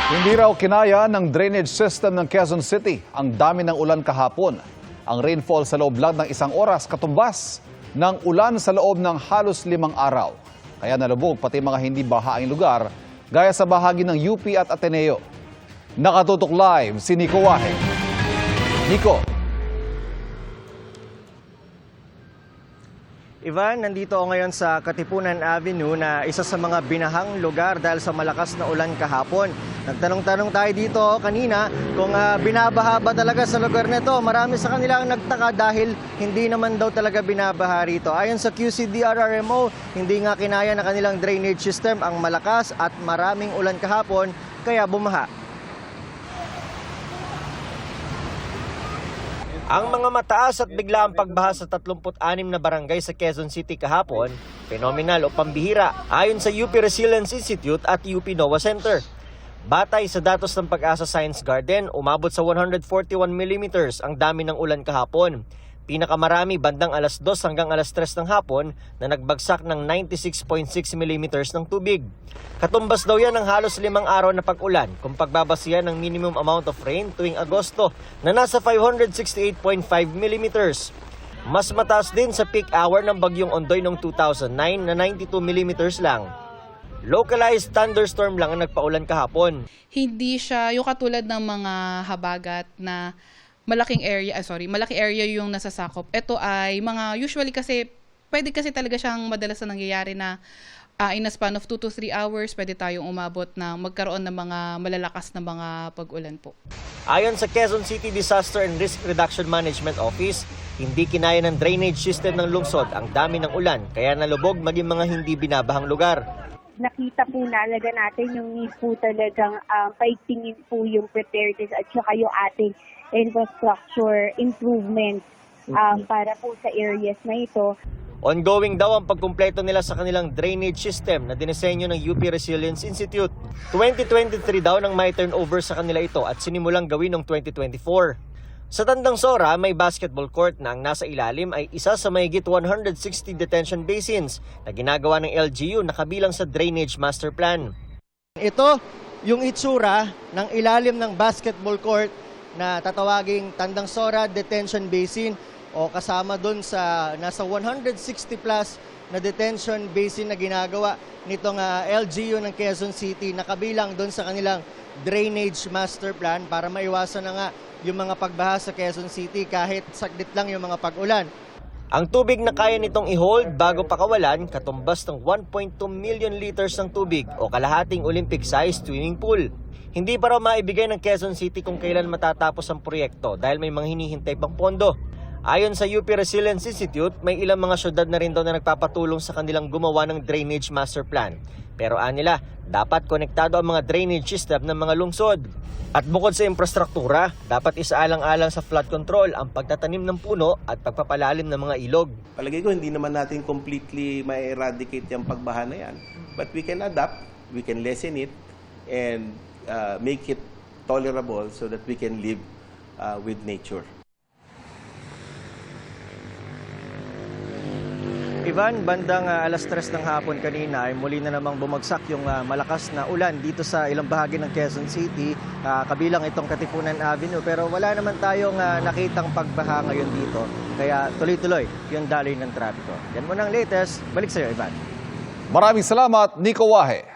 Hindi raw kinaya ng drainage system ng Quezon City ang dami ng ulan kahapon. Ang rainfall sa loob lang ng isang oras katumbas ng ulan sa loob ng halos 5 araw. Kaya nalubog pati mga hindi bahaing lugar gaya sa bahagi ng UP at Ateneo. Nakatutok live si Nico Wahe. Nico. Ivan, nandito ako ngayon sa Katipunan Avenue na isa sa mga binahang lugar dahil sa malakas na ulan kahapon. Nagtanong-tanong tayo dito kanina kung binabaha ba talaga sa lugar nito. Marami sa kanila ang nagtaka dahil hindi naman daw talaga binabaha rito. Ayon sa QCDRRMO, hindi nga kinaya na kanilang drainage system ang malakas at maraming ulan kahapon kaya bumaha. Ang mga mataas at biglaang pagbaha sa 36 na barangay sa Quezon City kahapon, phenomenal o pambihira ayon sa UP Resilience Institute at UP NOAA Center. Batay sa datos ng Pag-asa Science Garden, umabot sa 141 mm ang dami ng ulan kahapon. Pinakamarami bandang alas 2 hanggang alas 3 ng hapon na nagbagsak ng 96.6 mm ng tubig. Katumbas daw yan ng halos 5 araw na pag-ulan kung pagbabasihan ng minimum amount of rain tuwing Agosto na nasa 568.5 mm. Mas mataas din sa peak hour ng Bagyong Ondoy noong 2009 na 92 mm lang. Localized thunderstorm lang ang nagpaulan kahapon. Hindi siya yung katulad ng mga habagat na malaking area yung nasasakop. Ito ay mga usually kasi pwede kasi talaga siyang madalas na nangyayari na in a span of 2 to 3 hours pwede tayong umabot na magkaroon ng mga malalakas na mga pag-ulan po. Ayon sa Quezon City Disaster and Risk Reduction Management Office, hindi kinaya ng drainage system ng lungsod ang dami ng ulan kaya nalubog maging mga hindi binabahang lugar. Nakita po nalaga natin yung need po talagang paigtingin po yung preparedness at saka yung ating infrastructure improvements para po sa areas na ito. Ongoing daw ang pagkumpleto nila sa kanilang drainage system na dinisenyo ng UP Resilience Institute. 2023 daw nang may turnover sa kanila ito at sinimulang gawin noong 2024. Sa Tandang Sora, may basketball court na ang nasa ilalim ay isa sa mahigit 160 detention basins na ginagawa ng LGU na kabilang sa Drainage Master Plan. Ito yung itsura ng ilalim ng basketball court na tatawaging Tandang Sora Detention Basin o kasama doon sa nasa 160 plus na detention basin na ginagawa nitong LGU ng Quezon City na kabilang doon sa kanilang Drainage Master Plan para maiwasan na nga yung mga pagbaha sa Quezon City kahit saglit lang yung mga pag-ulan. Ang tubig na kaya nitong i-hold bago pakawalan katumbas ng 1.2 million liters ng tubig o kalahating Olympic-sized swimming pool. Hindi pa raw maibigay ng Quezon City kung kailan matatapos ang proyekto dahil may mga hinihintay pang pondo. Ayon sa UP Resilience Institute, may ilang mga syudad na rin daw na nagpapatulong sa kanilang gumawa ng Drainage Master Plan. Pero anila, dapat konektado ang mga drainage system ng mga lungsod. At bukod sa infrastruktura, dapat isaalang-alang sa flood control ang pagtatanim ng puno at pagpapalalim ng mga ilog. Palagay ko hindi naman natin completely ma-eradicate yung pagbaha na yan. But we can adapt, we can lessen it, and make it tolerable so that we can live with nature. Ivan, bandang alas 3 ng hapon kanina ay muli na namang bumagsak yung malakas na ulan dito sa ilang bahagi ng Quezon City, kabilang itong Katipunan Avenue. Pero wala naman tayong nakitang pagbaha ngayon dito, kaya tuloy-tuloy yung daloy ng trapiko. Yan muna ang latest. Balik sa iyo, Ivan. Maraming salamat, Nico Wahe.